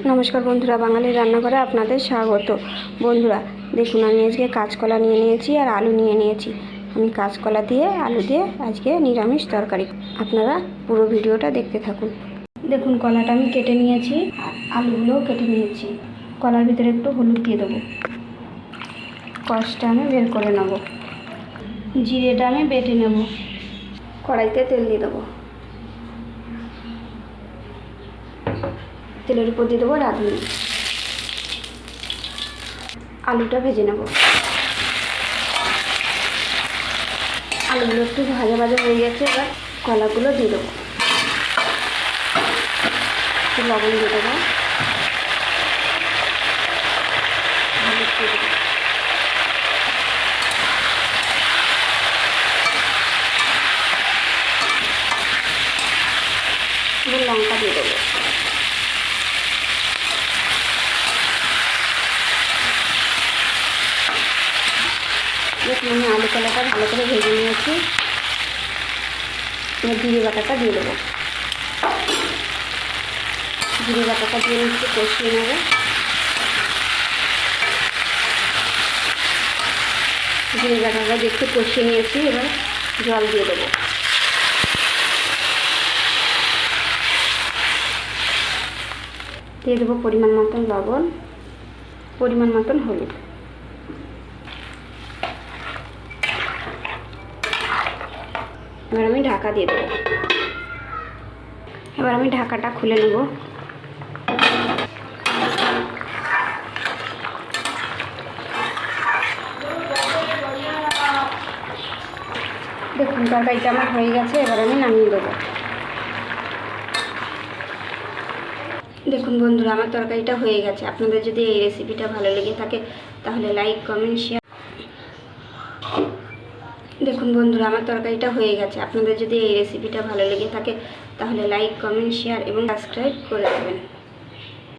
নমস্কার বন্ধুরা, বাঙালি রান্নাঘরে আপনাদের স্বাগত। বন্ধুরা দেখুন, আমি আজকে কাঁচকলা নিয়ে নিয়েছি আর আলু নিয়ে নিয়েছি। আমি কাঁচকলা দিয়ে আলু দিয়ে আজকে নিরামিষ তরকারি। আপনারা পুরো ভিডিওটা দেখতে থাকুন। দেখুন, কলাটা আমি কেটে নিয়েছি আর আলুগুলোও কেটে নিয়েছি। কলার ভিতরে একটু হলুদ দিয়ে দেবো। কষটা আমি বের করে নেব। জিরেটা আমি বেটে নেব। কড়াইতে তেল দিয়ে দেবো। তেলের উপর দিয়ে দেবো রাঁধুনি। আলুটা ভেজে নেব। আলুগুলো একটু ভাজা ভাজা হয়ে গেছে, এবার কলাগুলো দিয়ে দেবো। একটু লবণ দিয়ে দেবো। হলুদ দিয়ে দেবো। এবার লঙ্কা দিয়ে দেবো। দেখুন, আমি আলু কলাটা ভালো করে ভেজে নিয়েছি। এবার জিরে বাটাটা দিয়ে দেবো। জিরে বাটাটা দিয়ে একটু কষিয়ে নেব। জিরে বাটাটা দিয়ে একটু কষিয়ে নিয়েছি, এবার জল দিয়ে দেবো। দিয়ে দেবো পরিমাণ মতন লবণ, পরিমাণ মতন হলুদ। এবার আমি ঢাকা দিয়ে দেবো। এবার আমি ঢাকাটা খুলে নেব। দেখুন, তরকারিটা আমার হয়ে গেছে। এবার আমি নামিয়ে দেবো। দেখুন বন্ধুরা, আমার তরকারিটা হয়ে গেছে। আপনাদের যদি এই রেসিপিটা ভালো লেগে থাকে তাহলে লাইক, কমেন্ট, শেয়ার। দেখুন বন্ধুরা, আমার তরকারিটা হয়ে গেছে। আপনাদের যদি এই রেসিপিটা ভালো লেগে থাকে তাহলে লাইক, কমেন্ট, শেয়ার এবং সাবস্ক্রাইব করে দেবেন।